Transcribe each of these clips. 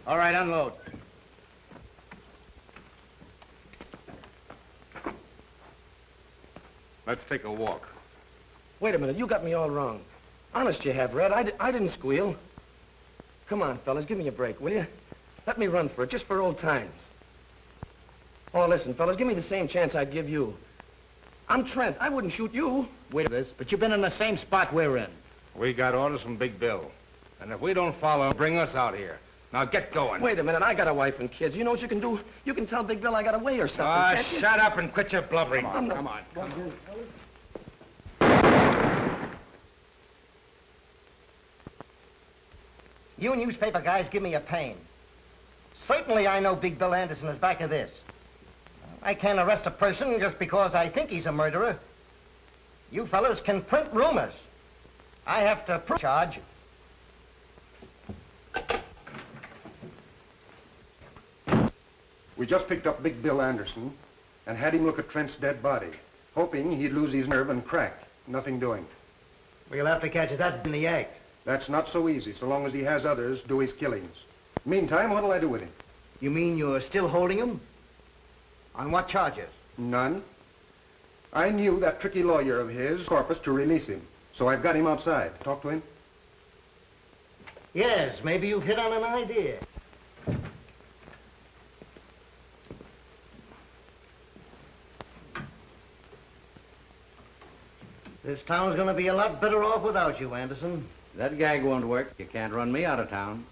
All right, unload. Let's take a walk. Wait a minute, you got me all wrong. Honest you have, Red. I didn't squeal. Come on, fellas, give me a break, will you? Let me run for it, just for old times. Oh, listen, fellas, give me the same chance I'd give you. I'm Trent. I wouldn't shoot you. Wait a minute, but you've been in the same spot we're in. We got orders from Big Bill. And if we don't follow him, bring us out here. Now get going. Wait a minute, I got a wife and kids. You know what you can do? You can tell Big Bill I got away or something, can't you? Shut up and quit your blubbering. Come on. You newspaper guys give me a pain. Certainly I know Big Bill Anderson is back of this. I can't arrest a person just because I think he's a murderer. You fellas can print rumors. I have to prove charge. We just picked up Big Bill Anderson and had him look at Trent's dead body, hoping he'd lose his nerve and crack. Nothing doing. We'll have to catch that in the act. That's not so easy, so long as he has others do his killings. Meantime, what'll I do with him? You mean you're still holding him? On what charges? None. I knew that tricky lawyer of his, Corpus, to release him, so I've got him outside. Talk to him. Yes, maybe you've hit on an idea. This town's gonna be a lot better off without you, Anderson. That gag won't work. You can't run me out of town.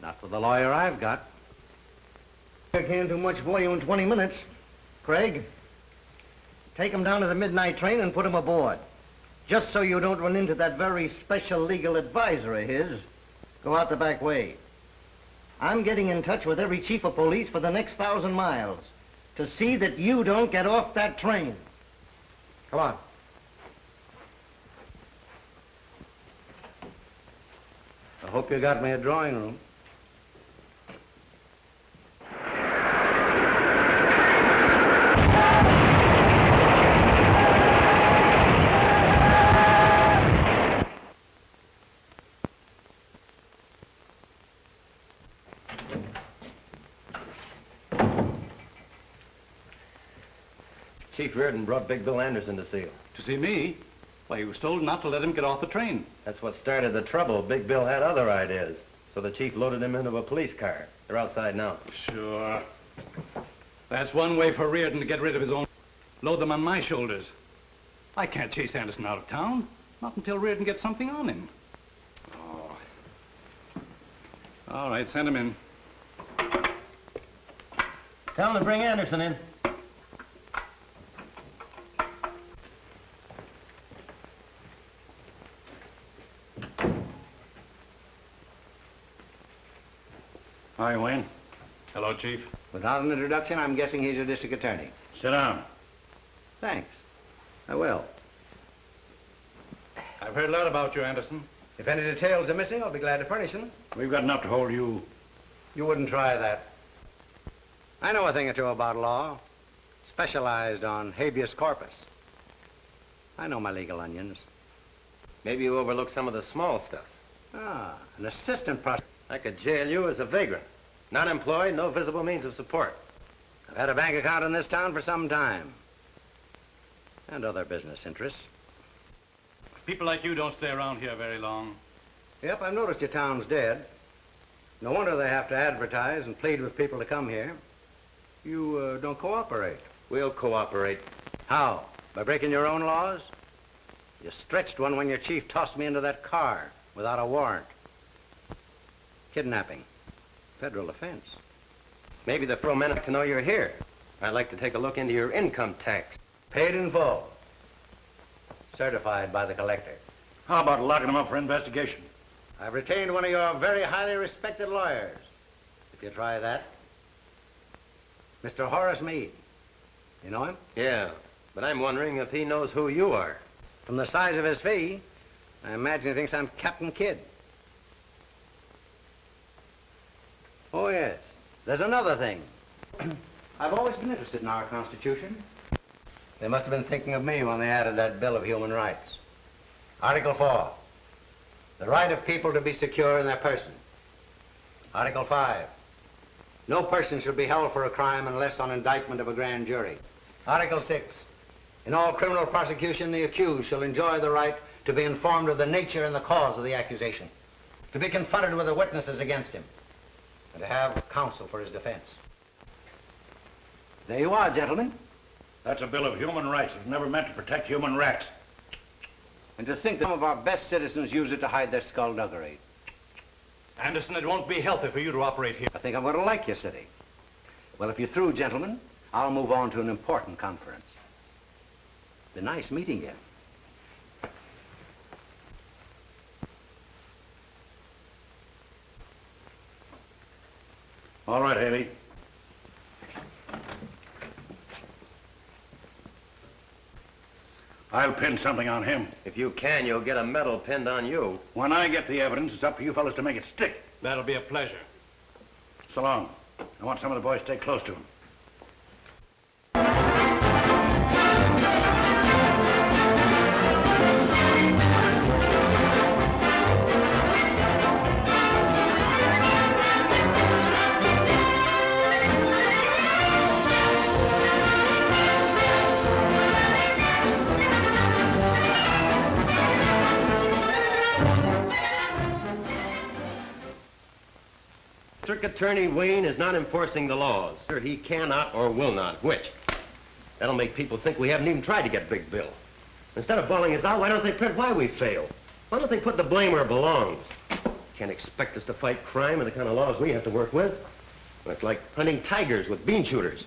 Not for the lawyer I've got. I can't do much for you in 20 minutes. Craig, take him down to the midnight train and put him aboard. Just so you don't run into that very special legal advisor of his. Go out the back way. I'm getting in touch with every chief of police for the next 1,000 miles to see that you don't get off that train. Come on. I hope you got me a drawing room. Chief Reardon brought Big Bill Anderson to see you. To see me? Why, he was told not to let him get off the train. That's what started the trouble. Big Bill had other ideas. So the chief loaded him into a police car. They're outside now. Sure. That's one way for Reardon to get rid of his own. Load them on my shoulders. I can't chase Anderson out of town. Not until Reardon gets something on him. Oh. All right, send him in. Tell him to bring Anderson in. Hi, Wayne. Hello, Chief. Without an introduction, I'm guessing he's your district attorney. Sit down. Thanks. I will. I've heard a lot about you, Anderson. If any details are missing, I'll be glad to furnish them. We've got enough to hold you. You wouldn't try that. I know a thing or two about law. Specialized on habeas corpus. I know my legal onions. Maybe you overlooked some of the small stuff. Ah, an assistant prosecutor. I could jail you as a vagrant. Not employed, no visible means of support. I've had a bank account in this town for some time. And other business interests. People like you don't stay around here very long. Yep, I've noticed your town's dead. No wonder they have to advertise and plead with people to come here. You don't cooperate. We'll cooperate. How? By breaking your own laws? You stretched one when your chief tossed me into that car without a warrant. Kidnapping. Federal offense. Maybe the pro men like to know you're here. I'd like to take a look into your income tax. Paid in full. Certified by the collector. How about locking him up for investigation? I've retained one of your very highly respected lawyers. If you try that. Mr. Horace Meade. You know him? Yeah, but I'm wondering if he knows who you are. From the size of his fee, I imagine he thinks I'm Captain Kidd. Oh, yes. There's another thing. I've always been interested in our Constitution. They must have been thinking of me when they added that Bill of Human Rights. Article 4. The right of people to be secure in their person. Article 5. No person shall be held for a crime unless on indictment of a grand jury. Article 6. In all criminal prosecution, the accused shall enjoy the right to be informed of the nature and the cause of the accusation, to be confronted with the witnesses against him, and to have counsel for his defense. There you are, gentlemen. That's a Bill of Human Rights. It was never meant to protect human rats. And to think that some of our best citizens use it to hide their skullduggery. Anderson, it won't be healthy for you to operate here. I think I'm going to like your city. Well, if you're through, gentlemen, I'll move on to an important conference. It's nice meeting you. All right, Haley. I'll pin something on him. If you can, you'll get a medal pinned on you. When I get the evidence, it's up to you fellas to make it stick. That'll be a pleasure. So long. I want some of the boys to stay close to him. District Attorney Wayne is not enforcing the laws. He cannot or will not. Which? That'll make people think we haven't even tried to get Big Bill. Instead of bawling us out, why don't they print why we failed? Why don't they put the blame where it belongs? Can't expect us to fight crime and the kind of laws we have to work with. It's like hunting tigers with bean shooters.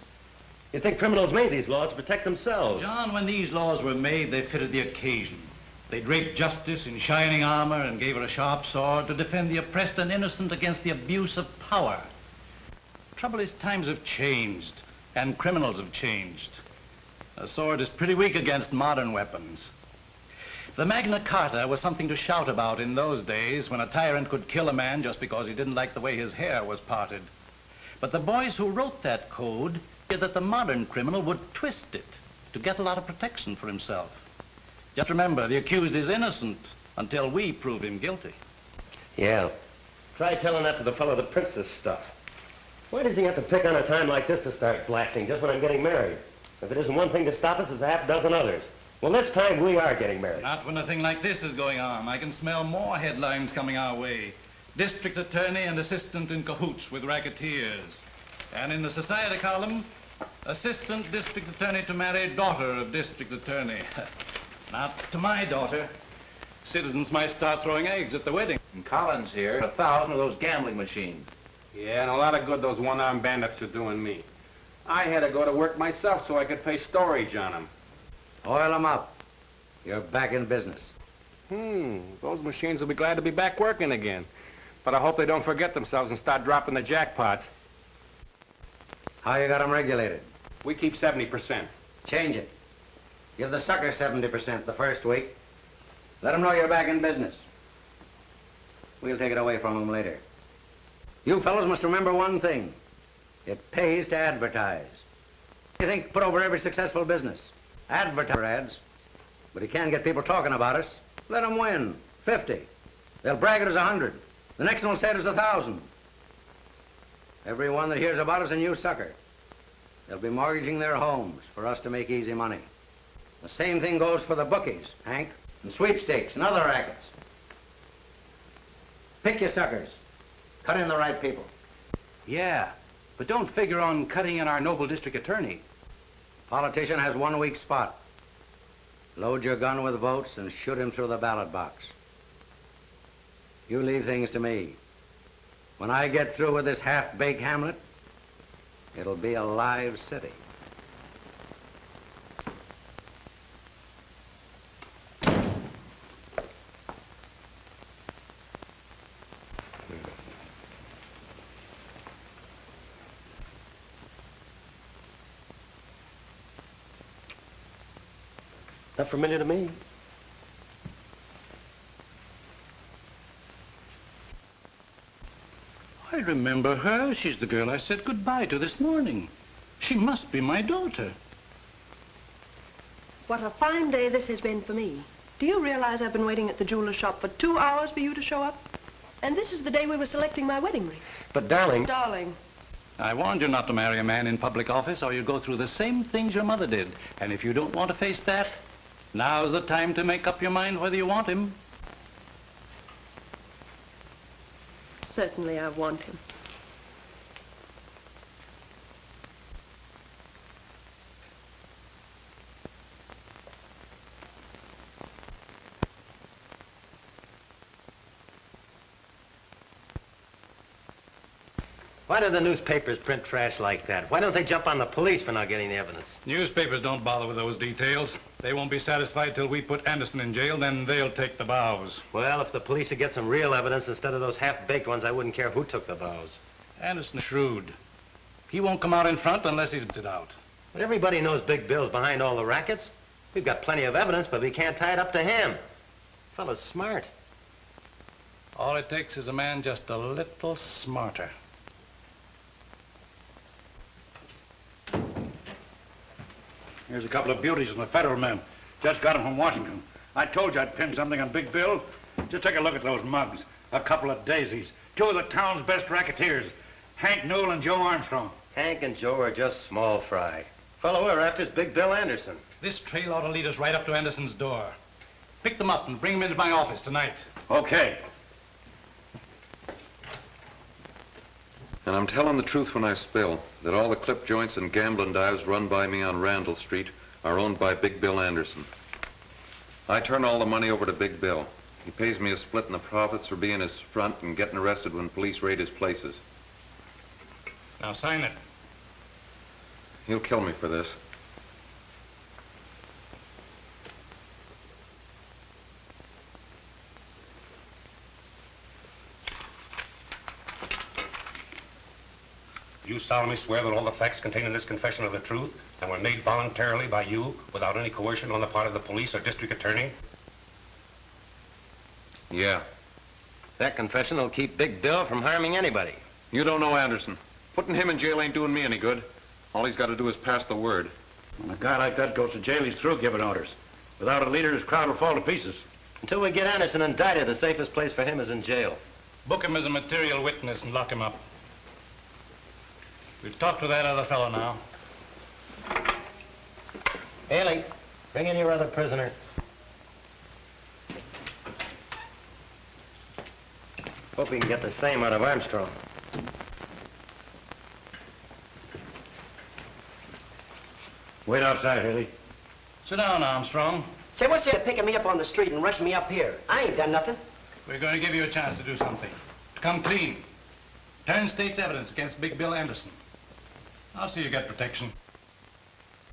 You'd think criminals made these laws to protect themselves. John, when these laws were made, they fitted the occasion. They draped justice in shining armor and gave her a sharp sword to defend the oppressed and innocent against the abuse of power. Trouble is, times have changed, and criminals have changed. A sword is pretty weak against modern weapons. The Magna Carta was something to shout about in those days when a tyrant could kill a man just because he didn't like the way his hair was parted. But the boys who wrote that code said that the modern criminal would twist it to get a lot of protection for himself. Just remember, the accused is innocent until we prove him guilty. Yeah. Try telling that to the fellow that prints this stuff. Why does he have to pick on a time like this to start blasting just when I'm getting married? If it isn't one thing to stop us, it's a half dozen others. Well, this time we are getting married. Not when a thing like this is going on. I can smell more headlines coming our way. District attorney and assistant in cahoots with racketeers. And in the society column, assistant district attorney to marry daughter of district attorney. Not to my daughter. Citizens might start throwing eggs at the wedding. And Collins here, 1,000 of those gambling machines. Yeah, and a lot of good those one-armed bandits are doing me. I had to go to work myself so I could pay storage on them. Oil them up. You're back in business. Those machines will be glad to be back working again. But I hope they don't forget themselves and start dropping the jackpots. How you got them regulated? We keep 70%. Change it. Give the sucker 70% the first week. Let them know you're back in business. We'll take it away from them later. You fellows must remember one thing. It pays to advertise. You think put over every successful business. Advertise ads. But you can't get people talking about us. Let them win. 50. They'll brag it as 100. The next one will say it as 1,000. Everyone that hears about us a new sucker. They'll be mortgaging their homes for us to make easy money. The same thing goes for the bookies, Hank, and sweepstakes and other rackets. Pick your suckers. Cut in the right people. Yeah, but don't figure on cutting in our noble district attorney. Politician has one weak spot. Load your gun with votes and shoot him through the ballot box. You leave things to me. When I get through with this half-baked hamlet, it'll be a live city. Not familiar to me. I remember her. She's the girl I said goodbye to this morning. She must be my daughter. What a fine day this has been for me. Do you realize I've been waiting at the jeweler's shop for 2 hours for you to show up? And this is the day we were selecting my wedding ring. But, darling... Darling. I warned you not to marry a man in public office or you'd go through the same things your mother did. And if you don't want to face that, now's the time to make up your mind whether you want him. Certainly I want him. Why do the newspapers print trash like that? Why don't they jump on the police for not getting the evidence? Newspapers don't bother with those details. They won't be satisfied till we put Anderson in jail, then they'll take the bows. Well, if the police would get some real evidence instead of those half-baked ones, I wouldn't care who took the bows. Anderson is shrewd. He won't come out in front unless he's it out. But everybody knows Big Bill's behind all the rackets. We've got plenty of evidence, but we can't tie it up to him. Fellow's smart. All it takes is a man just a little smarter. Here's a couple of beauties from the federal men. Just got them from Washington. I told you I'd pin something on Big Bill. Just take a look at those mugs. A couple of daisies. Two of the town's best racketeers. Hank Newell and Joe Armstrong. Hank and Joe are just small fry. Fellow we're after is Big Bill Anderson. This trail ought to lead us right up to Anderson's door. Pick them up and bring them into my office tonight. Okay. And I'm telling the truth when I spill that all the clip joints and gambling dives run by me on Randall Street are owned by Big Bill Anderson. I turn all the money over to Big Bill. He pays me a split in the profits for being his front and getting arrested when police raid his places. Now sign it. He'll kill me for this. You solemnly swear that all the facts contained in this confession are the truth and were made voluntarily by you without any coercion on the part of the police or district attorney? Yeah. That confession will keep Big Bill from harming anybody. You don't know Anderson. Putting him in jail ain't doing me any good. All he's got to do is pass the word. When a guy like that goes to jail, he's through giving orders. Without a leader, his crowd will fall to pieces. Until we get Anderson indicted, the safest place for him is in jail. Book him as a material witness and lock him up. We'll talk to that other fellow now. Haley, bring in your other prisoner. Hope we can get the same out of Armstrong. Wait outside, Haley. Sit down, Armstrong. Say, what's there picking me up on the street and rushing me up here? I ain't done nothing. We're going to give you a chance to do something. To come clean. Turn state's evidence against Big Bill Anderson. I'll see you get protection.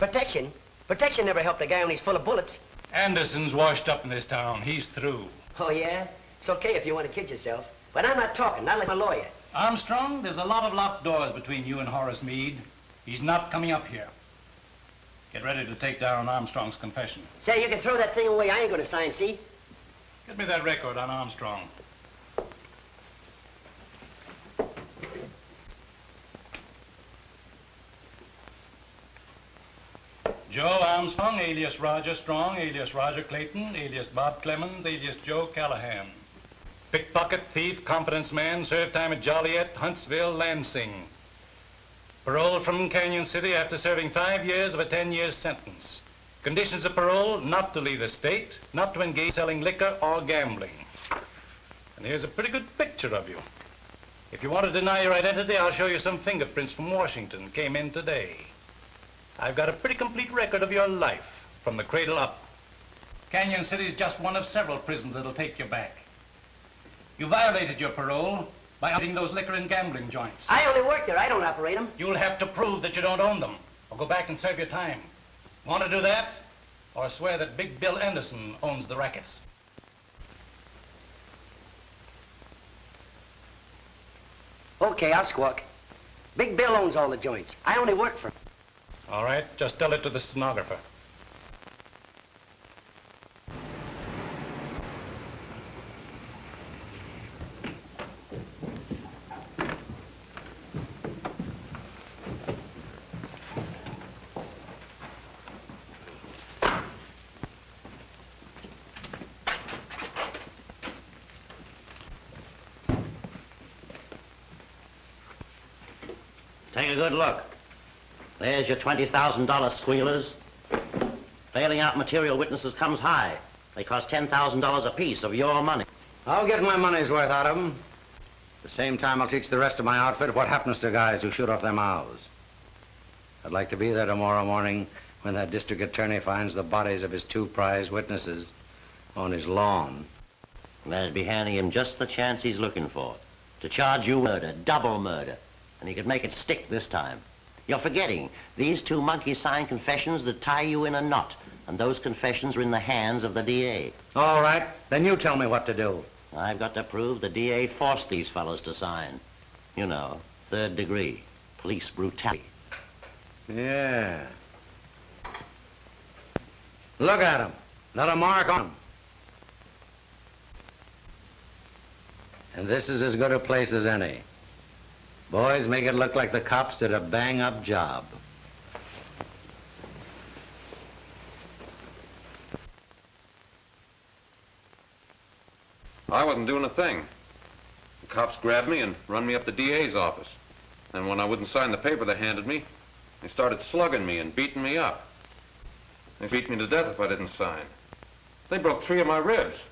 Protection? Protection never helped a guy when he's full of bullets. Anderson's washed up in this town. He's through. Oh, yeah? It's okay if you want to kid yourself. But I'm not talking, not unless I'm a lawyer. Armstrong, there's a lot of locked doors between you and Horace Meade. He's not coming up here. Get ready to take down Armstrong's confession. Say, you can throw that thing away. I ain't going to sign, see? Get me that record on Armstrong. Joe Armstrong, alias Roger Strong, alias Roger Clayton, alias Bob Clemens, alias Joe Callahan. Pickpocket, thief, confidence man, served time at Joliet, Huntsville, Lansing. Paroled from Canyon City after serving 5 years of a 10-year sentence. Conditions of parole, not to leave the state, not to engage in selling liquor or gambling. And here's a pretty good picture of you. If you want to deny your identity, I'll show you some fingerprints from Washington. Came in today. I've got a pretty complete record of your life, from the cradle up. Canyon City's just one of several prisons that'll take you back. You violated your parole by operating those liquor and gambling joints. I only work there. I don't operate them. You'll have to prove that you don't own them, or go back and serve your time. Want to do that? Or swear that Big Bill Anderson owns the rackets? Okay, I'll squawk. Big Bill owns all the joints. I only work for him. All right, just tell it to the stenographer. Take a good look. There's your $20,000 squealers. Bailing out material witnesses comes high. They cost $10,000 apiece of your money. I'll get my money's worth out of them. At the same time, I'll teach the rest of my outfit what happens to guys who shoot off their mouths. I'd like to be there tomorrow morning when that district attorney finds the bodies of his 2 prize witnesses on his lawn. That'd be handing him just the chance he's looking for. To charge you murder, double murder. And he could make it stick this time. You're forgetting, these 2 monkeys signed confessions that tie you in a knot. And those confessions are in the hands of the DA. All right, then you tell me what to do. I've got to prove the DA forced these fellows to sign. You know, 3rd degree, police brutality. Yeah. Look at him. Not a mark on him. And this is as good a place as any. Boys, make it look like the cops did a bang-up job. I wasn't doing a thing. The cops grabbed me and run me up the DA's office. And when I wouldn't sign the paper they handed me, they started slugging me and beating me up. They beat me to death if I didn't sign. They broke 3 of my ribs.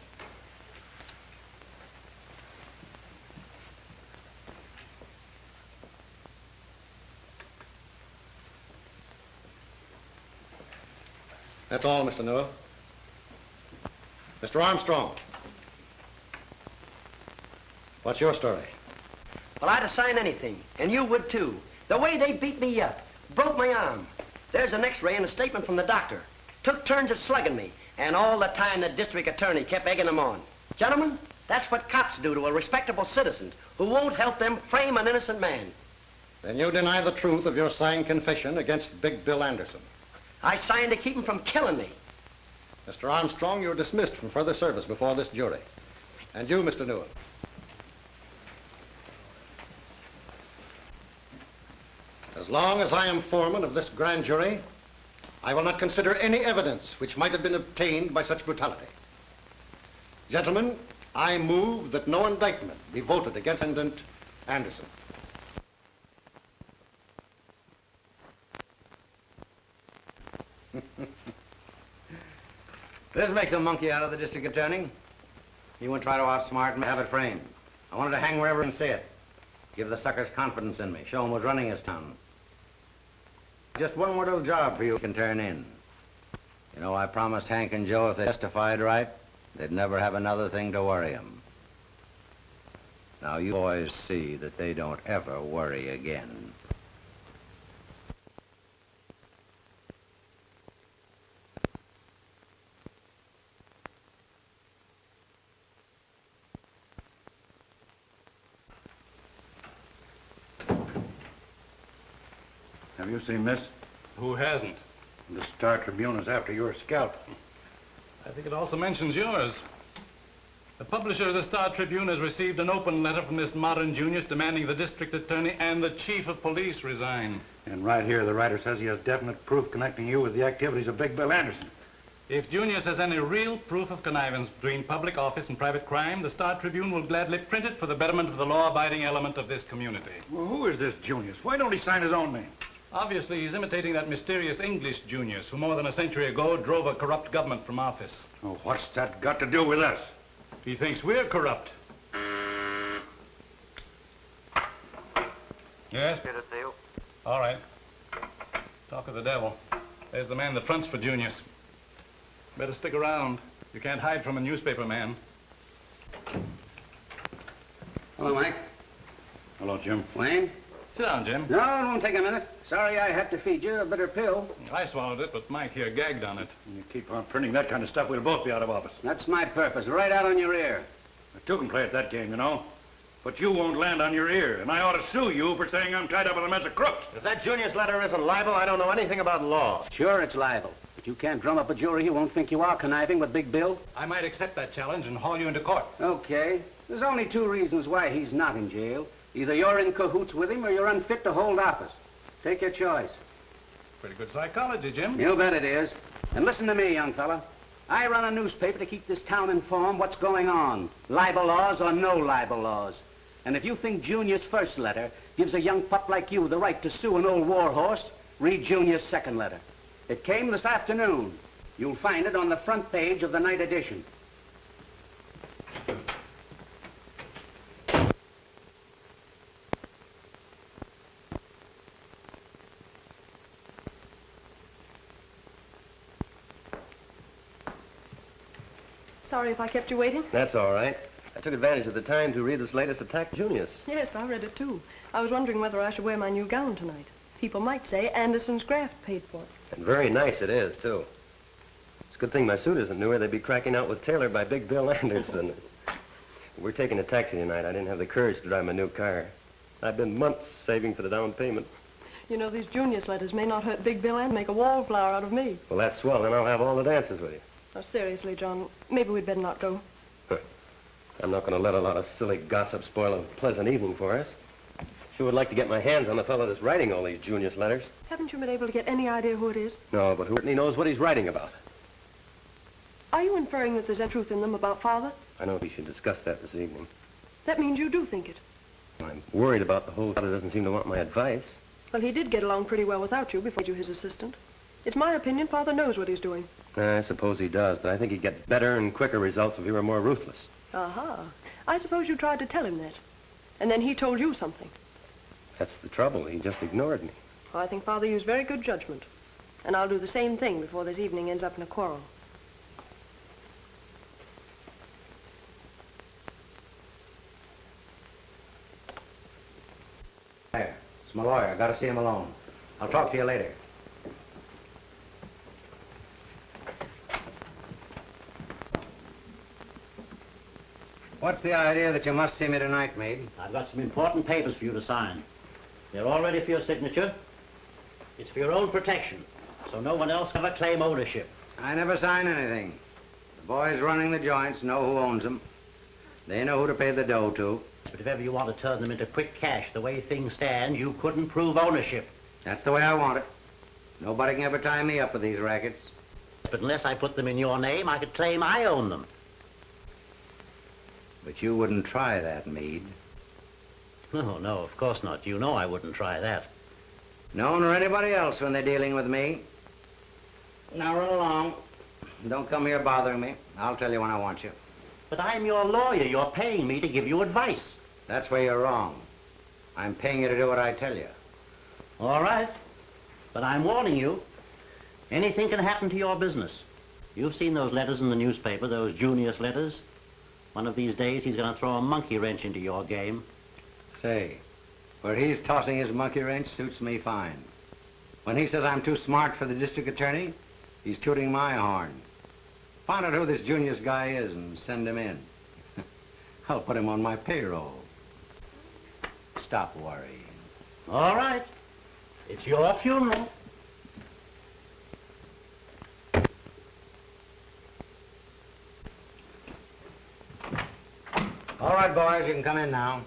That's all, Mr. Newell. Mr. Armstrong. What's your story? Well, I'd have signed anything, and you would too. The way they beat me up, broke my arm. There's an x-ray and a statement from the doctor. Took turns at slugging me, and all the time the district attorney kept egging them on. Gentlemen, that's what cops do to a respectable citizen who won't help them frame an innocent man. Then you deny the truth of your signed confession against Big Bill Anderson. I signed to keep him from killing me. Mr. Armstrong, you're dismissed from further service before this jury. And you, Mr. Newell. As long as I am foreman of this grand jury, I will not consider any evidence which might have been obtained by such brutality. Gentlemen, I move that no indictment be voted against defendant Anderson. This makes a monkey out of the district attorney. He won't try to outsmart and have it framed. I wanted to hang wherever and see it. Give the suckers confidence in me. Show them who's running his town. Just one more little job for you can turn in. You know, I promised Hank and Joe if they testified right, they'd never have another thing to worry them. Now, you boys see that they don't ever worry again. Have you seen this? Who hasn't? The Star Tribune is after your scalp. I think it also mentions yours. The publisher of the Star Tribune has received an open letter from this modern Junius demanding the district attorney and the chief of police resign. And right here, the writer says he has definite proof connecting you with the activities of Big Bill Anderson. If Junius has any real proof of connivance between public office and private crime, the Star Tribune will gladly print it for the betterment of the law-abiding element of this community. Well, who is this Junius? Why don't he sign his own name? Obviously, he's imitating that mysterious English Junius who more than a century ago drove a corrupt government from office. Oh, what's that got to do with us? He thinks we're corrupt. Yes? All right. Talk of the devil. There's the man that fronts for Junius. Better stick around. You can't hide from a newspaper man. Hello, Mike. Hello, Jim. Wayne? Sit down, Jim. No, it won't take a minute. Sorry I had to feed you a bitter pill. I swallowed it, but Mike here gagged on it. You keep on printing that kind of stuff, we'll both be out of office. That's my purpose, right out on your ear. I too can play at that game, you know. But you won't land on your ear, and I ought to sue you for saying I'm tied up with a mess of crooks. If that Junius letter isn't libel, I don't know anything about law. Sure, it's libel. But you can't drum up a jury who won't think you are conniving with Big Bill. I might accept that challenge and haul you into court. Okay. There's only 2 reasons why he's not in jail. Either you're in cahoots with him or you're unfit to hold office. Take your choice. Pretty good psychology, Jim. You bet it is. And listen to me, young fella. I run a newspaper to keep this town informed what's going on. Libel laws or no libel laws. And if you think Junior's first letter gives a young pup like you the right to sue an old war horse, read Junior's second letter. It came this afternoon. You'll find it on the front page of the night edition. Sorry if I kept you waiting. That's all right. I took advantage of the time to read this latest attack, Junius. Yes, I read it too. I was wondering whether I should wear my new gown tonight. People might say Anderson's graft paid for it. And very nice it is, too. It's a good thing my suit isn't newer. They'd be cracking out with Taylor by Big Bill Anderson. We're taking a taxi tonight. I didn't have the courage to drive my new car. I've been months saving for the down payment. You know, these Junius letters may not hurt Big Bill and make a wallflower out of me. Well, that's swell. Then I'll have all the dances with you. Oh, seriously, John, maybe we'd better not go. I'm not going to let a lot of silly gossip spoil a pleasant evening for us. Sure would like to get my hands on the fellow that's writing all these Junius letters. Haven't you been able to get any idea who it is? No, but who certainly knows what he's writing about? Are you inferring that there's any truth in them about Father? I know we should discuss that this evening. That means you do think it. I'm worried about the whole Father doesn't seem to want my advice. Well, he did get along pretty well without you before you were his assistant. It's my opinion Father knows what he's doing. I suppose he does, but I think he'd get better and quicker results if he were more ruthless. Aha. I suppose you tried to tell him that. And then he told you something. That's the trouble. He just ignored me. Well, I think Father used very good judgment. And I'll do the same thing before this evening ends up in a quarrel. There. It's my lawyer. I gotta see him alone. I'll talk to you later. What's the idea that you must see me tonight, Meade? I've got some important papers for you to sign. They're all ready for your signature. It's for your own protection, so no one else can ever claim ownership. I never sign anything. The boys running the joints know who owns them. They know who to pay the dough to. But if ever you want to turn them into quick cash, the way things stand, you couldn't prove ownership. That's the way I want it. Nobody can ever tie me up with these rackets. But unless I put them in your name, I could claim I own them. But you wouldn't try that, Meade. Oh, no, of course not. You know I wouldn't try that. No one or anybody else when they're dealing with me. Now run along. Don't come here bothering me. I'll tell you when I want you. But I'm your lawyer. You're paying me to give you advice. That's where you're wrong. I'm paying you to do what I tell you. All right. But I'm warning you. Anything can happen to your business. You've seen those letters in the newspaper, those Junius letters. One of these days, he's going to throw a monkey wrench into your game. Say, where he's tossing his monkey wrench suits me fine. When he says I'm too smart for the district attorney, he's tooting my horn. Find out who this Junius guy is and send him in. I'll put him on my payroll. Stop worrying. All right. It's your funeral. All right, boys, you can come in now.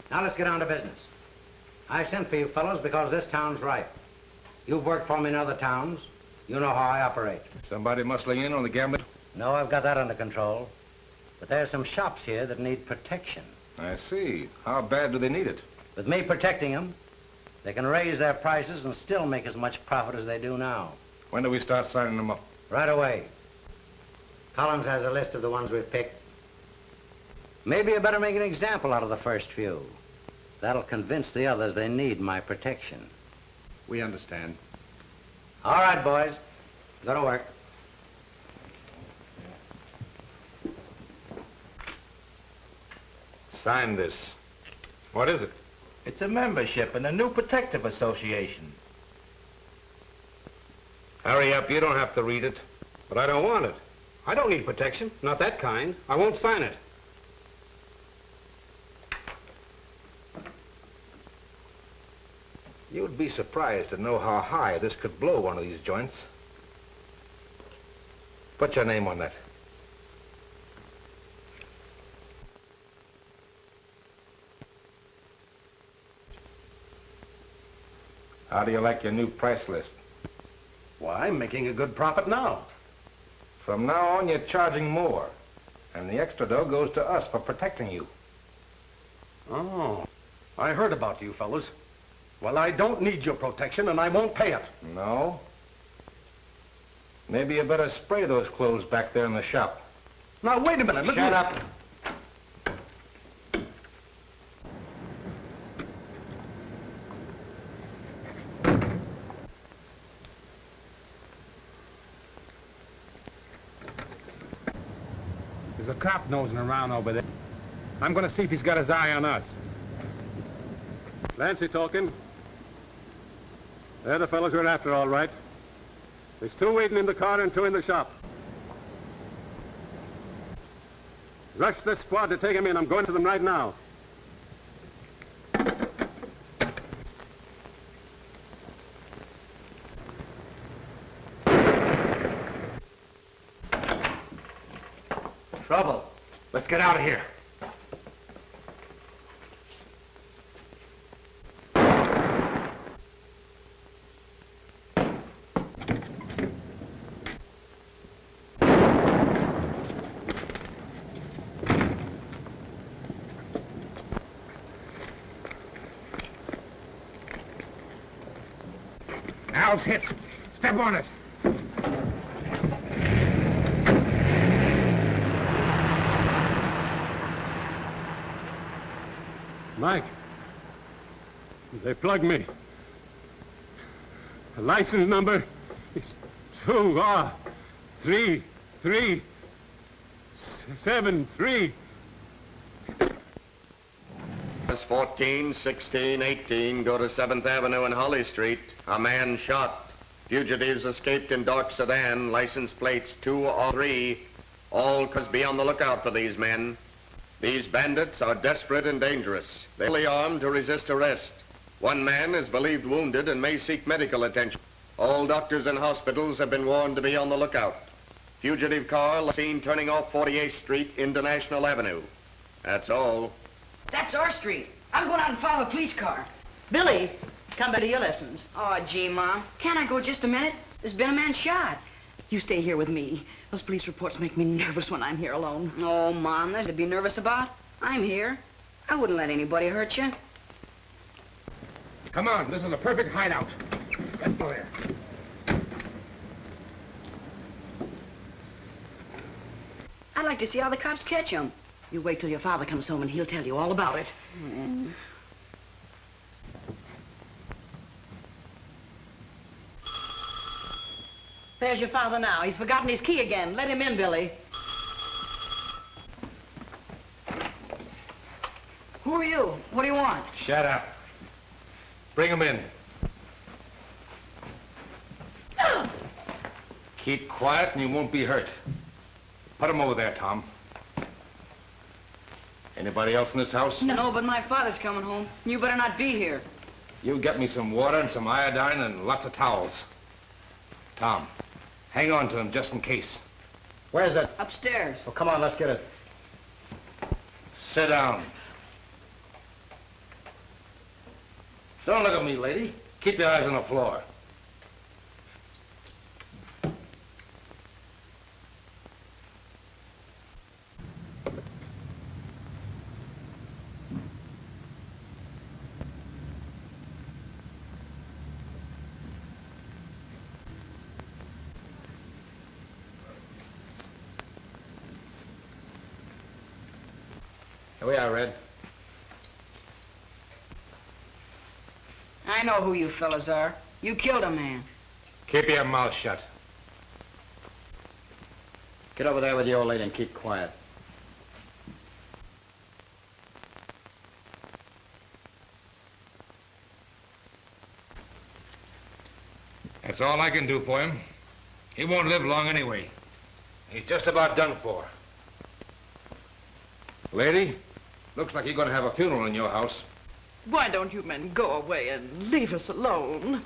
Now let's get down to business. I sent for you fellows because this town's ripe. You've worked for me in other towns. You know how I operate. Somebody muscling in on the gambling? No, I've got that under control. But there's some shops here that need protection. I see. How bad do they need it? With me protecting them, they can raise their prices and still make as much profit as they do now. When do we start signing them up? Right away. Collins has a list of the ones we've picked. Maybe you better make an example out of the first few. That'll convince the others they need my protection. We understand. All right, boys. Go to work. Sign this. What is it? It's a membership in a new protective association. Hurry up. You don't have to read it. But I don't want it. I don't need protection. Not that kind. I won't sign it. You'd be surprised to know how high this could blow one of these joints. Put your name on that. How do you like your new price list? Why, I'm making a good profit now. From now on, you're charging more. And the extra dough goes to us for protecting you. Oh, I heard about you fellas. Well, I don't need your protection, and I won't pay it. No? Maybe you better spray those clothes back there in the shop. Now, wait a minute. Shut up. There's a cop nosing around over there. I'm going to see if he's got his eye on us. Lancy talking. They're the fellows we're after, all right. There's 2 waiting in the car and 2 in the shop. Rush this squad to take him in. I'm going to them right now. Trouble. Let's get out of here. Al's hit. Step on it. Mike, they plugged me. The license number is 23373. Bus 14, 16, 18 go to 7th Avenue and Holly Street. A man shot. Fugitives escaped in dark sedan, license plates 2 or 3. All cause be on the lookout for these men. These bandits are desperate and dangerous. They're fully armed to resist arrest. One man is believed wounded and may seek medical attention. All doctors and hospitals have been warned to be on the lookout. Fugitive car seen turning off 48th Street into National Avenue. That's all. That's our street. I'm going out and follow a police car. Billy, come back to your lessons. Oh, gee, Mom. Can't I go just a minute? There's been a man shot. You stay here with me. Those police reports make me nervous when I'm here alone. Oh, Mom, there's to be nervous about. I'm here. I wouldn't let anybody hurt you. Come on, this is a perfect hideout. Let's go there. I'd like to see how the cops catch him. You wait till your father comes home and he'll tell you all about it. There's your father now. He's forgotten his key again. Let him in, Billy. Who are you? What do you want? Shut up. Bring him in. Keep quiet and you won't be hurt. Put him over there, Tom. Anybody else in this house? No, but my father's coming home. You better not be here. You get me some water and some iodine and lots of towels. Tom, hang on to him just in case. Where's it? Upstairs. Well, come on, let's get it. Sit down. Don't look at me, lady. Keep your eyes on the floor. Here we are, Red. I know who you fellas are. You killed a man. Keep your mouth shut. Get over there with the old lady and keep quiet. That's all I can do for him. He won't live long anyway. He's just about done for. Lady, looks like you're going to have a funeral in your house. Why don't you men go away and leave us alone?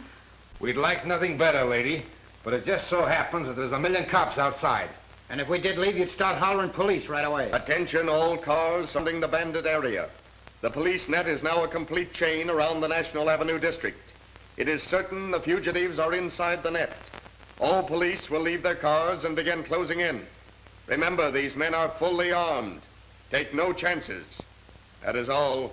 We'd like nothing better, lady, but it just so happens that there's a million cops outside. And if we did leave, you'd start hollering police right away. Attention all cars surrounding the bandit area. The police net is now a complete chain around the National Avenue district. It is certain the fugitives are inside the net. All police will leave their cars and begin closing in. Remember, these men are fully armed. Take no chances. That is all.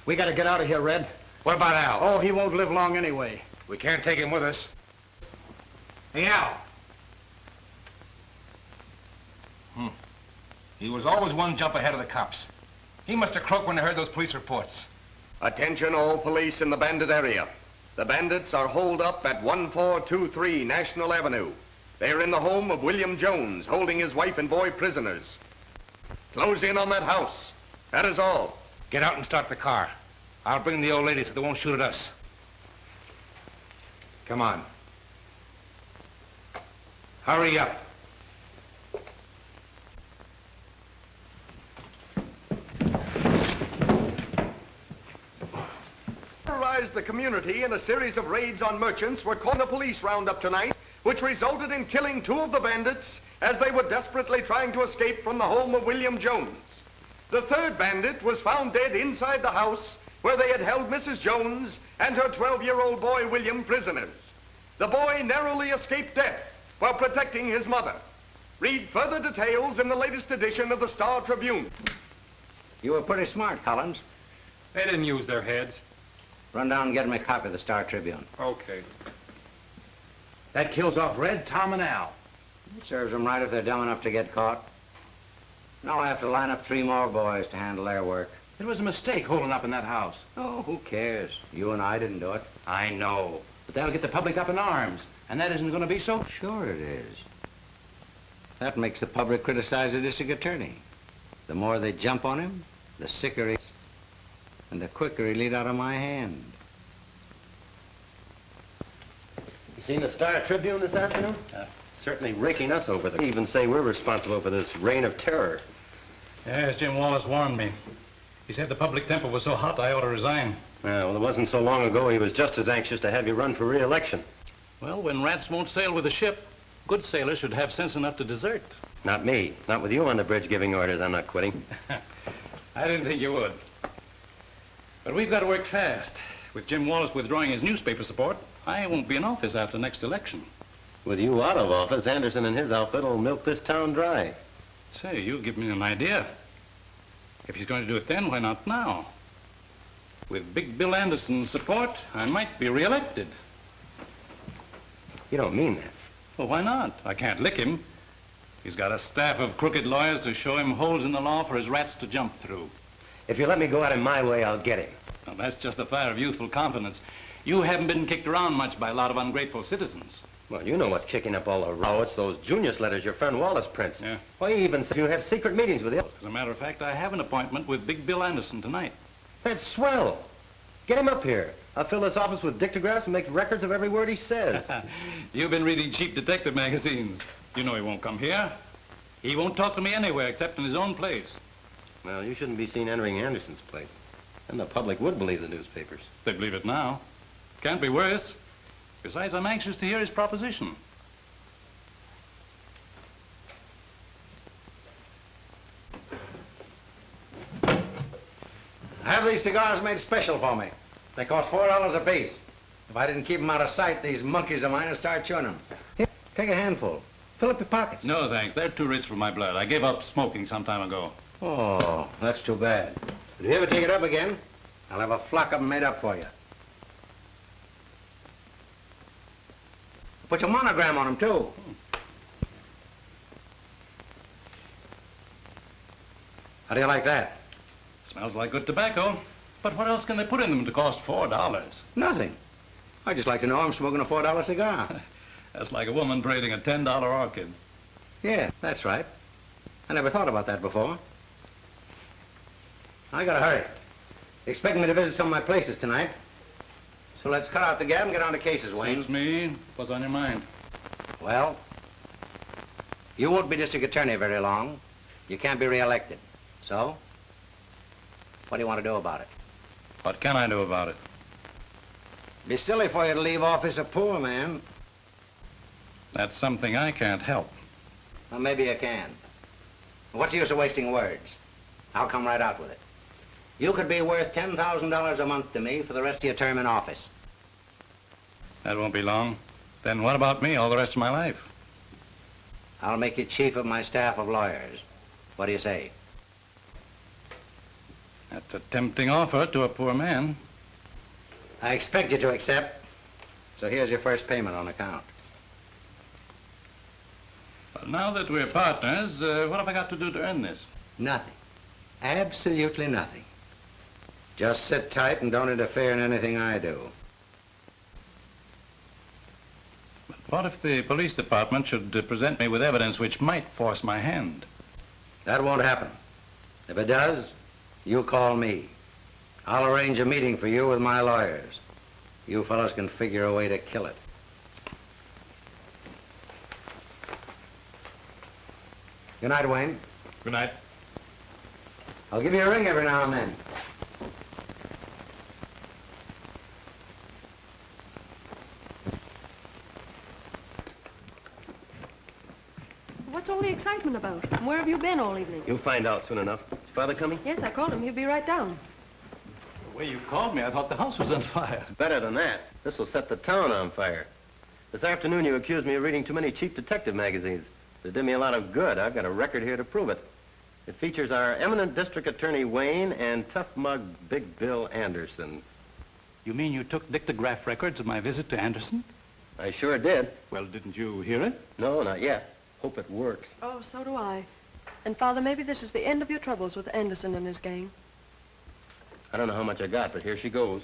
We gotta get out of here, Red. What about Al? Oh, he won't live long anyway. We can't take him with us. Hey, Al. He was always one jump ahead of the cops. He must have croaked when they heard those police reports. Attention all police in the bandit area. The bandits are holed up at 1423 National Avenue. They are in the home of William Jones, holding his wife and boy prisoners. Close in on that house. That is all. Get out and start the car. I'll bring the old lady so they won't shoot at us. Come on. Hurry up. Terrorized the community in a series of raids on merchants were caught in a police roundup tonight, which resulted in killing 2 of the bandits as they were desperately trying to escape from the home of William Jones. The 3rd bandit was found dead inside the house where they had held Mrs. Jones and her 12-year-old boy William prisoners. The boy narrowly escaped death while protecting his mother. Read further details in the latest edition of the Star Tribune. You were pretty smart, Collins. They didn't use their heads. Run down and get him a copy of the Star Tribune. Okay. That kills off Red, Tom, and Al. It serves them right if they're dumb enough to get caught. Now I have to line up 3 more boys to handle their work. It was a mistake holding up in that house. Oh, who cares? You and I didn't do it. I know. But that'll get the public up in arms. And that isn't going to be so... Sure it is. That makes the public criticize the district attorney. The more they jump on him, the sicker he is. And the quicker he'll eat out of my hand. You seen the Star Tribune this afternoon? Certainly raking us over. They even say we're responsible for this reign of terror. Yes, Jim Wallace warned me. He said the public temper was so hot I ought to resign. Well, it wasn't so long ago he was just as anxious to have you run for re-election. Well, when rats won't sail with a ship, good sailors should have sense enough to desert. Not me. Not with you on the bridge giving orders. I'm not quitting. I didn't think you would. But we've got to work fast. With Jim Wallace withdrawing his newspaper support, I won't be in office after next election. With you out of office, Anderson and his outfit will milk this town dry. Say, you give me an idea. If he's going to do it then, why not now? With Big Bill Anderson's support, I might be re-elected. You don't mean that. Well, why not? I can't lick him. He's got a staff of crooked lawyers to show him holes in the law for his rats to jump through. If you let me go at him my way, I'll get him. Well, that's just the fire of youthful confidence. You haven't been kicked around much by a lot of ungrateful citizens. Well, you know what's kicking up all the row. It's those Junius letters your friend Wallace prints. Yeah. Why, he even said you have secret meetings with him. As a matter of fact, I have an appointment with Big Bill Anderson tonight. That's swell. Get him up here. I'll fill this office with dictographs and make records of every word he says. You've been reading cheap detective magazines. You know he won't come here. He won't talk to me anywhere except in his own place. Well, you shouldn't be seen entering Anderson's place. And the public would believe the newspapers. They believe it now. Can't be worse. Besides, I'm anxious to hear his proposition. Have these cigars made special for me. They cost $4 apiece. If I didn't keep them out of sight, these monkeys of mine would start chewing them. Here, take a handful. Fill up your pockets. No, thanks. They're too rich for my blood. I gave up smoking some time ago. Oh, that's too bad. If you ever take it up again, I'll have a flock of them made up for you. Put your monogram on them, too. How do you like that? Smells like good tobacco. But what else can they put in them to cost $4? Nothing. I just like to know I'm smoking a $4 cigar. That's like a woman braiding a $10 orchid. Yeah, that's right. I never thought about that before. I gotta hurry. Expecting me to visit some of my places tonight. So let's cut out the gab and get on to cases, Wayne. Suits me. What's on your mind? Well, you won't be district attorney very long. You can't be re-elected. So, what do you want to do about it? What can I do about it? Be silly for you to leave office a poor man. That's something I can't help. Well, maybe you can. What's the use of wasting words? I'll come right out with it. You could be worth $10,000 a month to me for the rest of your term in office. That won't be long. Then what about me all the rest of my life? I'll make you chief of my staff of lawyers. What do you say? That's a tempting offer to a poor man. I expect you to accept. So here's your first payment on account. Well, now that we're partners, what have I got to do to earn this? Nothing. Absolutely nothing. Just sit tight and don't interfere in anything I do. But what if the police department should present me with evidence which might force my hand? That won't happen. If it does, you call me. I'll arrange a meeting for you with my lawyers. You fellows can figure a way to kill it. Good night, Wayne. Good night. I'll give you a ring every now and then. What's all the excitement about? Where have you been all evening? You'll find out soon enough. Is Father coming? Yes, I called him. He'll be right down. The way you called me, I thought the house was on fire. Better than that. This will set the town on fire. This afternoon you accused me of reading too many cheap detective magazines. It did me a lot of good. I've got a record here to prove it. It features our eminent district attorney Wayne and tough mug Big Bill Anderson. You mean you took dictograph records of my visit to Anderson? I sure did. Well, didn't you hear it? No, not yet. Hope it works. Oh, so do I. And, Father, maybe this is the end of your troubles with Anderson and his gang. I don't know how much I got, but here she goes.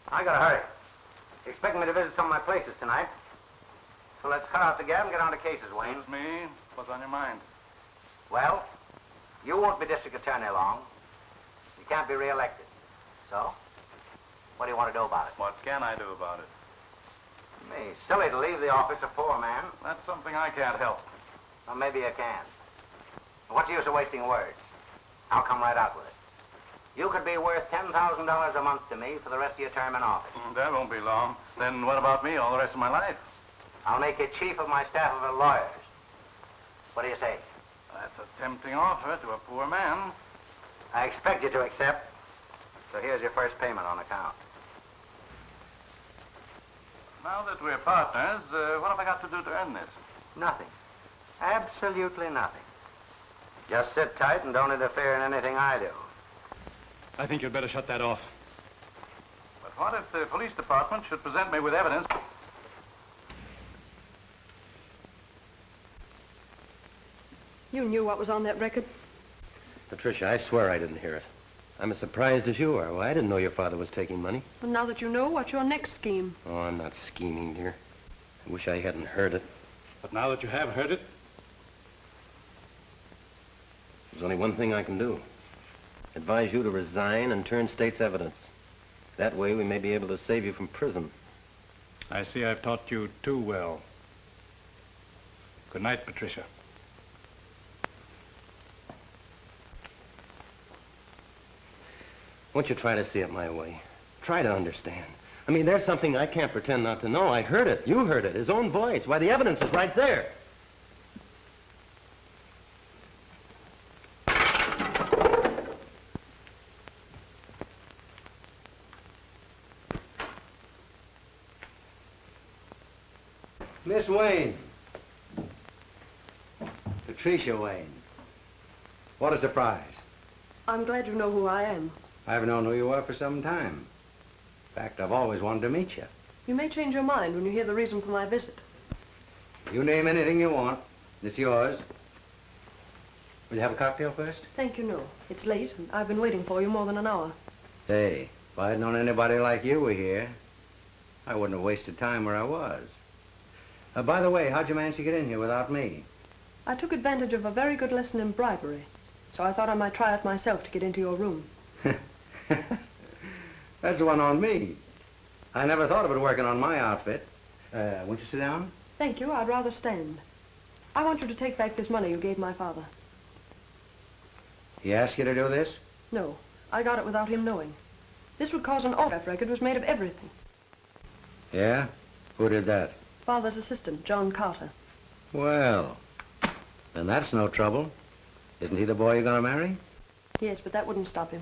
I gotta hurry. You're expecting me to visit some of my places tonight. So let's cut out the gab and get on to cases, Wayne. It's me. What's on your mind? Well, you won't be district attorney long. You can't be reelected. So, what do you want to do about it? What can I do about it? Me, silly to leave the office a poor man. That's something I can't help. Well, maybe you can. What's the use of wasting words? I'll come right out with it. You could be worth $10,000 a month to me for the rest of your term in office. That won't be long. Then what about me all the rest of my life? I'll make you chief of my staff of lawyers. What do you say? That's a tempting offer to a poor man. I expect you to accept. So here's your first payment on account. Now that we're partners, what have I got to do to earn this? Nothing. Absolutely nothing. Just sit tight and don't interfere in anything I do. I think you'd better shut that off. But what if the police department should present me with evidence? You knew what was on that record? Patricia, I swear I didn't hear it. I'm as surprised as you are. Well, I didn't know your father was taking money. And now that you know, what's your next scheme? Oh, I'm not scheming, dear. I wish I hadn't heard it. But now that you have heard it? There's only one thing I can do. Advise you to resign and turn state's evidence. That way we may be able to save you from prison. I see I've taught you too well. Good night, Patricia. Won't you try to see it my way? Try to understand. I mean, there's something I can't pretend not to know. I heard it. You heard it. His own voice. Why, the evidence is right there. Miss Wayne. Patricia Wayne. What a surprise. I'm glad you know who I am. I've known who you are for some time. In fact, I've always wanted to meet you. You may change your mind when you hear the reason for my visit. You name anything you want. It's yours. Will you have a cocktail first? Thank you, no. It's late, and I've been waiting for you more than an hour. Hey, if I'd known anybody like you were here, I wouldn't have wasted time where I was. By the way, how'd you manage to get in here without me? I took advantage of a very good lesson in bribery, so I thought I might try it myself to get into your room. That's one on me. I never thought of it working on my outfit. Won't you sit down? Thank you. I'd rather stand. I want you to take back this money you gave my father. He asked you to do this? No, I got it without him knowing. This would cause an autograph record was made of everything. Yeah? Who did that? Father's assistant, John Carter. Well, then that's no trouble. Isn't he the boy you're going to marry? Yes, but that wouldn't stop him.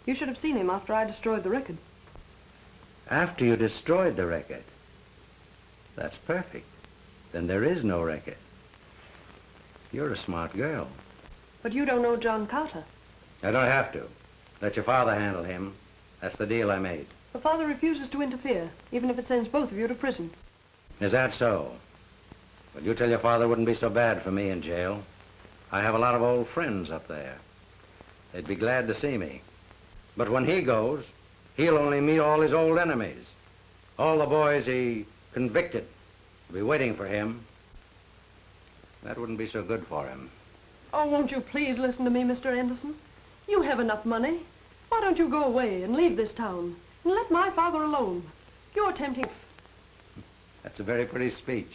You should have seen him after I destroyed the record. After you destroyed the record. That's perfect. Then there is no record. You're a smart girl. But you don't know John Carter. I don't have to. Let your father handle him. That's the deal I made. The father refuses to interfere, even if it sends both of you to prison. Is that so? Well, you tell your father it wouldn't be so bad for me in jail. I have a lot of old friends up there. They'd be glad to see me. But when he goes, he'll only meet all his old enemies. All the boys he convicted will be waiting for him. That wouldn't be so good for him. Oh, won't you please listen to me, Mr. Anderson? You have enough money. Why don't you go away and leave this town and let my father alone? You're tempting... That's a very pretty speech.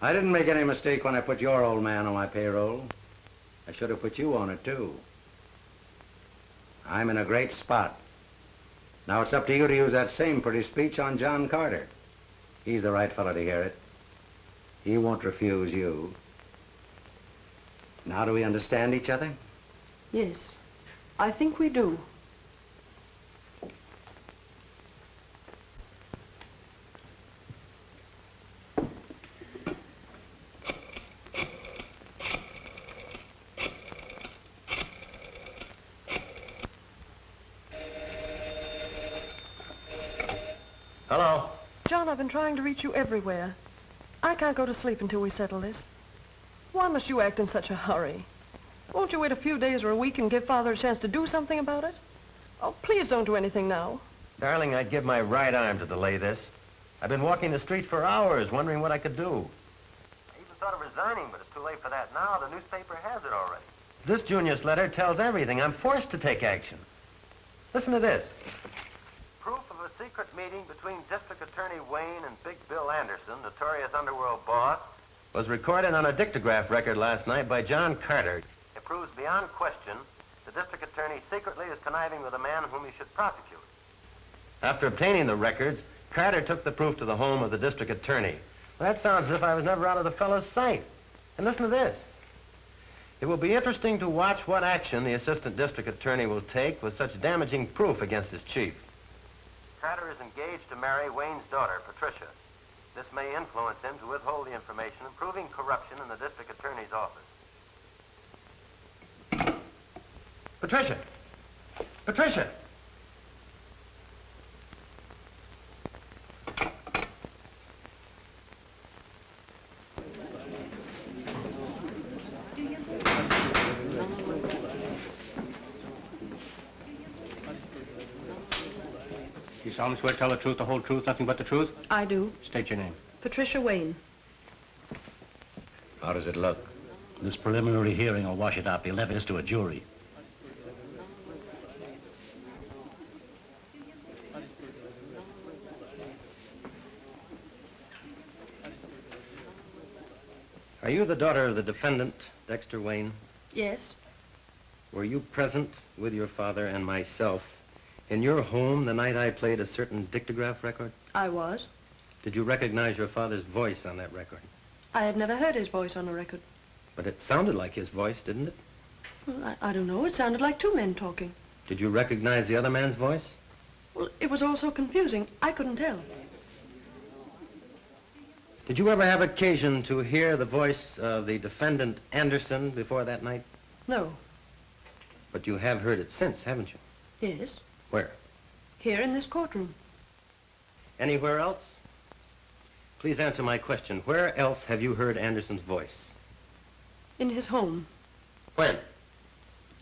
I didn't make any mistake when I put your old man on my payroll. I should have put you on it, too. I'm in a great spot. Now it's up to you to use that same pretty speech on John Carter. He's the right fellow to hear it. He won't refuse you. Now do we understand each other? Yes, I think we do. Hello? John, I've been trying to reach you everywhere. I can't go to sleep until we settle this. Why must you act in such a hurry? Won't you wait a few days or a week and give Father a chance to do something about it? Oh, please don't do anything now. Darling, I'd give my right arm to delay this. I've been walking the streets for hours, wondering what I could do. I even thought of resigning, but it's too late for that now. The newspaper has it already. This Junius letter tells everything. I'm forced to take action. Listen to this. Proof of a secret meeting between District Attorney Wayne and Big Bill Anderson, notorious underworld boss, was recorded on a dictograph record last night by John Carter. It proves beyond question the district attorney secretly is conniving with a man whom he should prosecute. After obtaining the records, Carter took the proof to the home of the district attorney. Well, that sounds as if I was never out of the fellow's sight. And listen to this. It will be interesting to watch what action the assistant district attorney will take with such damaging proof against his chief. Carter is engaged to marry Wayne's daughter, Patricia. This may influence him to withhold the information, proving corruption in the district attorney's office. Patricia! Patricia! You solemnly swear to tell the truth, the whole truth, nothing but the truth? I do. State your name. Patricia Wayne. How does it look? This preliminary hearing will wash it out. They'll levy this to a jury. Are you the daughter of the defendant, Dexter Wayne? Yes. Were you present with your father and myself in your home the night I played a certain dictograph record? I was. Did you recognize your father's voice on that record? I had never heard his voice on a record. But it sounded like his voice, didn't it? Well, I don't know. It sounded like two men talking. Did you recognize the other man's voice? Well, it was all so confusing. I couldn't tell. Did you ever have occasion to hear the voice of the defendant Anderson before that night? No. But you have heard it since, haven't you? Yes. Where? Here in this courtroom. Anywhere else? Please answer my question. Where else have you heard Anderson's voice? In his home. When?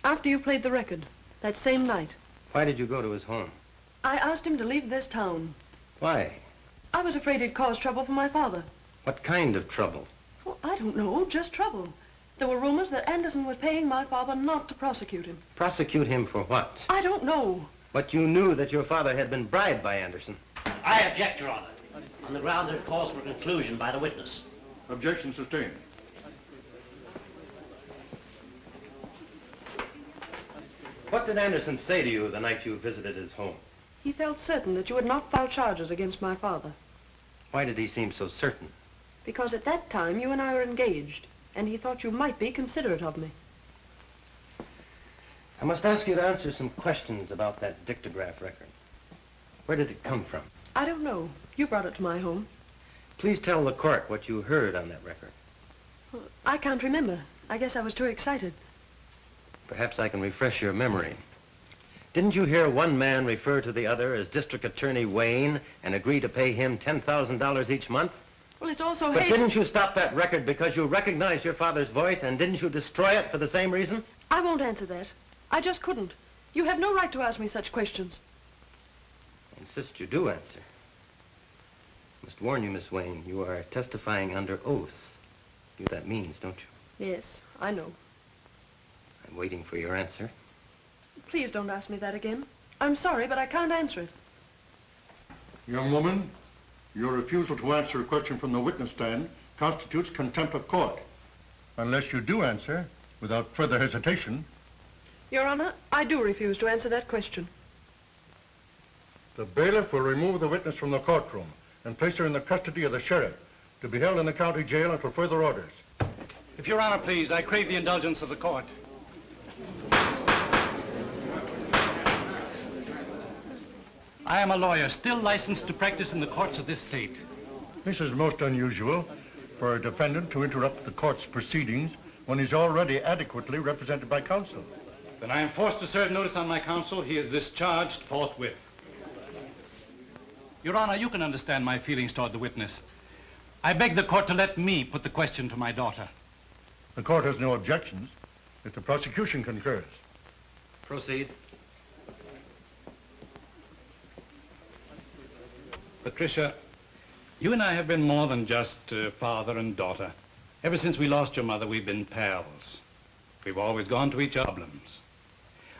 After you played the record. That same night. Why did you go to his home? I asked him to leave this town. Why? I was afraid he'd cause trouble for my father. What kind of trouble? Well, I don't know. Just trouble. There were rumors that Anderson was paying my father not to prosecute him. Prosecute him for what? I don't know. But you knew that your father had been bribed by Anderson. I object, Your Honor, on the ground that it calls for conclusion by the witness. Objection sustained. What did Anderson say to you the night you visited his home? He felt certain that you would not file charges against my father. Why did he seem so certain? Because at that time you and I were engaged, and he thought you might be considerate of me. I must ask you to answer some questions about that dictograph record. Where did it come from? I don't know. You brought it to my home. Please tell the court what you heard on that record. Well, I can't remember. I guess I was too excited. Perhaps I can refresh your memory. Didn't you hear one man refer to the other as District Attorney Wayne and agree to pay him $10,000 each month? Well, it's also But Hazel. didn't you stop that record because you recognized your father's voice, and didn't you destroy it for the same reason? I won't answer that. I just couldn't. You have no right to ask me such questions. I insist you do answer. I must warn you, Miss Wayne, you are testifying under oath. You know what that means, don't you? Yes, I know. I'm waiting for your answer. Please don't ask me that again. I'm sorry, but I can't answer it. Young woman, your refusal to answer a question from the witness stand constitutes contempt of court. Unless you do answer, without further hesitation. Your Honor, I do refuse to answer that question. The bailiff will remove the witness from the courtroom and place her in the custody of the sheriff to be held in the county jail until further orders. If Your Honor, please, I crave the indulgence of the court. I am a lawyer, still licensed to practice in the courts of this state. This is most unusual for a defendant to interrupt the court's proceedings when he's already adequately represented by counsel. Then I am forced to serve notice on my counsel. He is discharged forthwith. Your Honor, you can understand my feelings toward the witness. I beg the court to let me put the question to my daughter. The court has no objections if the prosecution concurs. Proceed. Patricia, you and I have been more than just father and daughter. Ever since we lost your mother, we've been pals. We've always gone to each other's problems.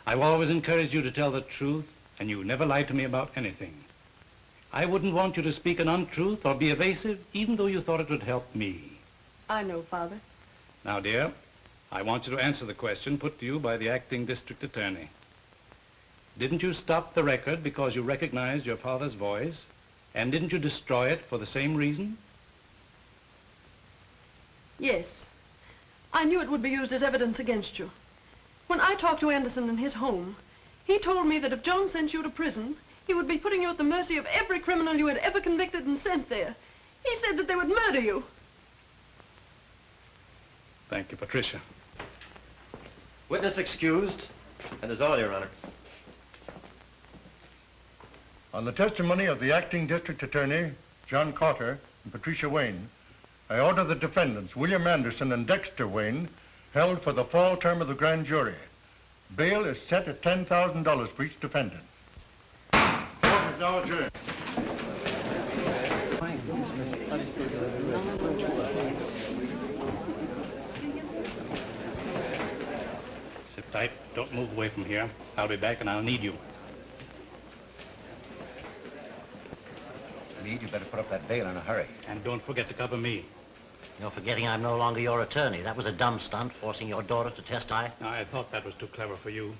I've always encouraged you to tell the truth, and you never lied to me about anything. I wouldn't want you to speak an untruth or be evasive, even though you thought it would help me. I know, Father. Now, dear, I want you to answer the question put to you by the acting district attorney. Didn't you stop the record because you recognized your father's voice? And didn't you destroy it for the same reason? Yes. I knew it would be used as evidence against you. When I talked to Anderson in his home, he told me that if John sent you to prison, he would be putting you at the mercy of every criminal you had ever convicted and sent there. He said that they would murder you. Thank you, Patricia. Witness excused. That is all, Your Honor. On the testimony of the acting district attorney, John Carter, and Patricia Wayne, I order the defendants, William Anderson and Dexter Wayne, held for the fall term of the grand jury. Bail is set at $10,000 for each defendant. Court is now adjourned. Sit tight. Don't move away from here. I'll be back and I'll need you. Meade, you better put up that bail in a hurry. And don't forget to cover me. You're forgetting I'm no longer your attorney. That was a dumb stunt, forcing your daughter to testify. I thought that was too clever for you.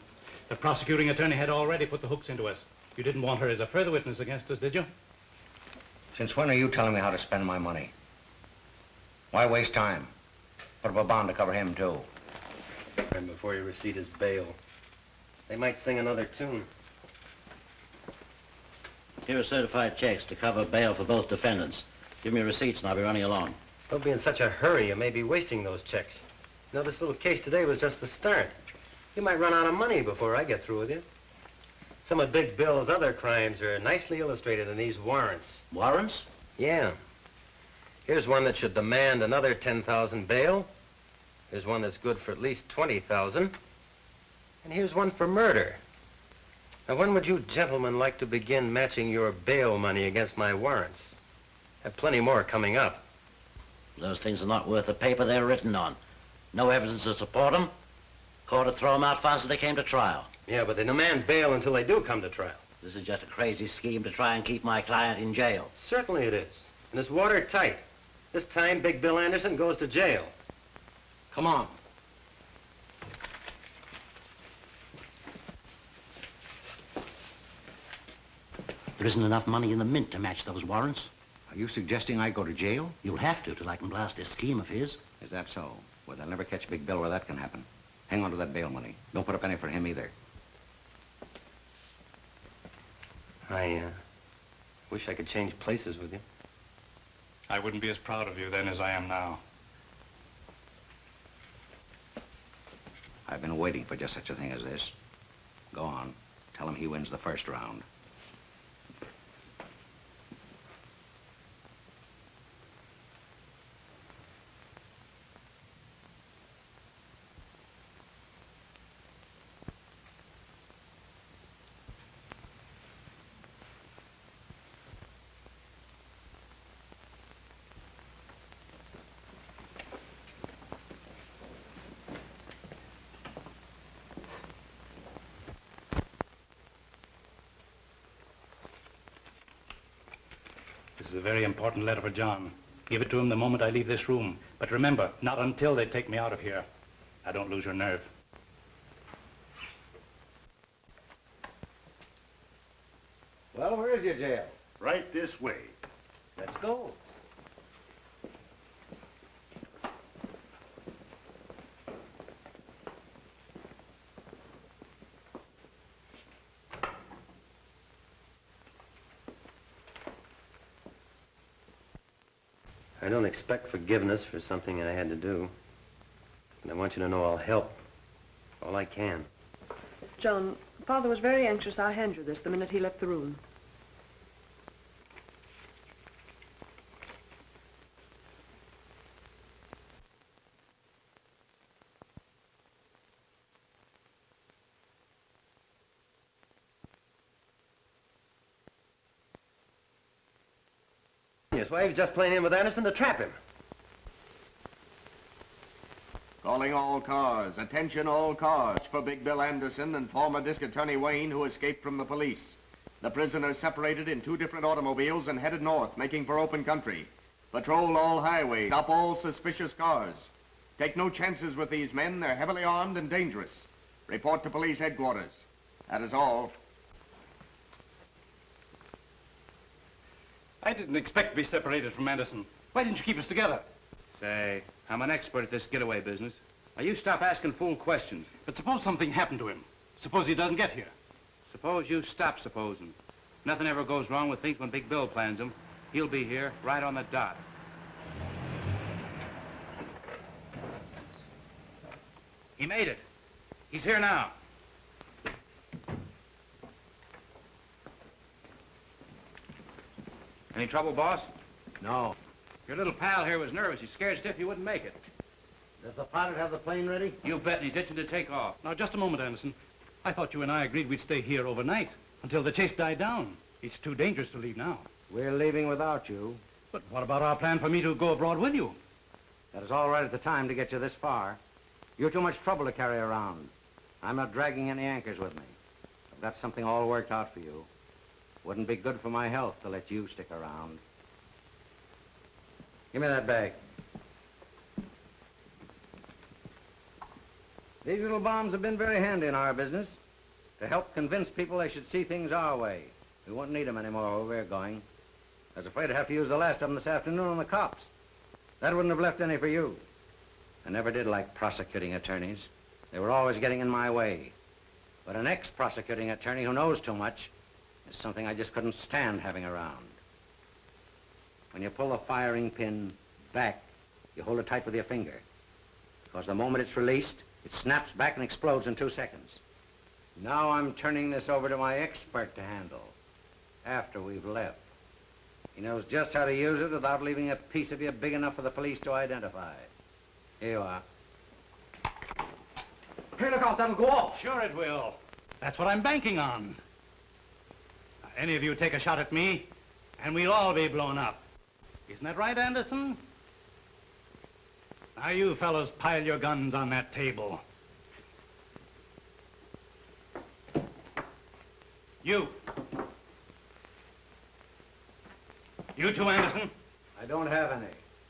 The prosecuting attorney had already put the hooks into us. You didn't want her as a further witness against us, did you? Since when are you telling me how to spend my money? Why waste time? Put up a bond to cover him, too. And before you receipt his bail, they might sing another tune. Here are certified checks to cover bail for both defendants. Give me receipts and I'll be running along. Don't be in such a hurry. You may be wasting those checks. You know, this little case today was just the start. You might run out of money before I get through with you. Some of Big Bill's other crimes are nicely illustrated in these warrants. Warrants? Yeah. Here's one that should demand another $10,000 bail. Here's one that's good for at least $20,000. And here's one for murder. Now, when would you gentlemen like to begin matching your bail money against my warrants? Have plenty more coming up. Those things are not worth the paper they're written on. No evidence to support them. Court would throw them out fast as they came to trial. Yeah, but they demand bail until they do come to trial. This is just a crazy scheme to try and keep my client in jail. Certainly it is. And it's watertight. This time, Big Bill Anderson goes to jail. Come on. There isn't enough money in the mint to match those warrants. Are you suggesting I go to jail? You'll have to till I can blast this scheme of his. Is that so? Well, they'll never catch Big Bill where that can happen. Hang on to that bail money. Don't put up any for him either. I Wish I could change places with you. I wouldn't be as proud of you then as I am now. I've been waiting for just such a thing as this. Go on. Tell him he wins the first round. This is a very important letter for John. Give it to him the moment I leave this room. But remember, not until they take me out of here. Now, don't lose your nerve. Well, where is your jail? Right this way. Let's go. I don't expect forgiveness for something I had to do. And I want you to know I'll help all I can. John, Father was very anxious I'll hand you this the minute he left the room. Yes, well, he was just playing in with Anderson to trap him. Calling all cars. Attention all cars for Big Bill Anderson and former District Attorney Wayne, who escaped from the police. The prisoners separated in 2 different automobiles and headed north, making for open country. Patrol all highways. Stop all suspicious cars. Take no chances with these men. They're heavily armed and dangerous. Report to police headquarters. That is all. I didn't expect to be separated from Anderson. Why didn't you keep us together? Say, I'm an expert at this getaway business. Now, you stop asking fool questions. But suppose something happened to him. Suppose he doesn't get here. Suppose you stop supposing. Nothing ever goes wrong with things when Big Bill plans them. He'll be here right on the dot. He made it. He's here now. Any trouble, boss? No. Your little pal here was nervous. He's scared stiff you wouldn't make it. Does the pilot have the plane ready? You bet, and he's itching to take off. Now, just a moment, Anderson. I thought you and I agreed we'd stay here overnight until the chase died down. It's too dangerous to leave now. We're leaving without you. But what about our plan for me to go abroad with you? That is all right at the time to get you this far. You're too much trouble to carry around. I'm not dragging any anchors with me. I've got something all worked out for you. Wouldn't be good for my health to let you stick around. Give me that bag. These little bombs have been very handy in our business to help convince people they should see things our way. We won't need them anymore where we're going. I was afraid I'd have to use the last of them this afternoon on the cops. That wouldn't have left any for you. I never did like prosecuting attorneys. They were always getting in my way. But an ex-prosecuting attorney who knows too much is something I just couldn't stand having around. When you pull the firing pin back, you hold it tight with your finger. Because the moment it's released, it snaps back and explodes in 2 seconds. Now I'm turning this over to my expert to handle after we've left. He knows just how to use it without leaving a piece of you big enough for the police to identify. Here you are. Hey, look out, that'll go off. Sure it will. That's what I'm banking on. Now, any of you take a shot at me, and we'll all be blown up. Isn't that right, Anderson? Now, you fellows pile your guns on that table. You. You too, Anderson? I don't have any.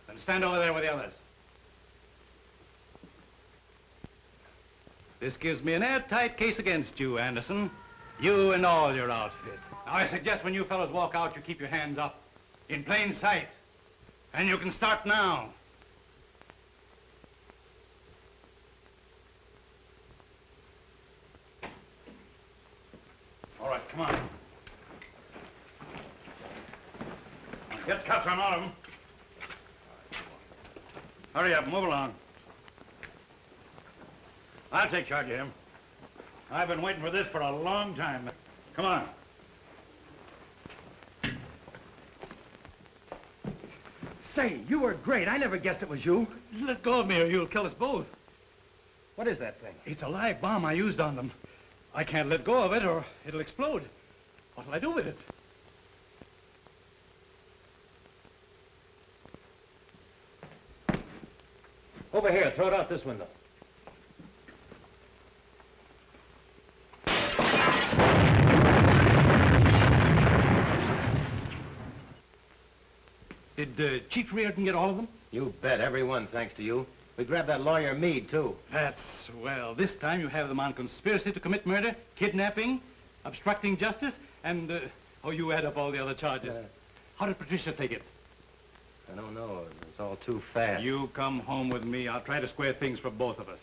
Then stand over there with the others. This gives me an airtight case against you, Anderson. You and all your outfit. Now, I suggest when you fellows walk out, you keep your hands up. In plain sight. And you can start now. All right, come on. on all of them. Hurry up, move along. I'll take charge of him. I've been waiting for this for a long time. Come on. Say, you were great. I never guessed it was you. Let go of me or you'll kill us both. What is that thing? It's a live bomb I used on them. I can't let go of it or it'll explode. What'll I do with it? Over here, throw it out this window. Did Chief Reardon get all of them? You bet, every one, thanks to you. We grabbed that lawyer Meade, too. That's swell. This time you have them on conspiracy to commit murder, kidnapping, obstructing justice, and, you add up all the other charges. How did Patricia take it? I don't know. It's all too fast. You come home with me. I'll try to square things for both of us.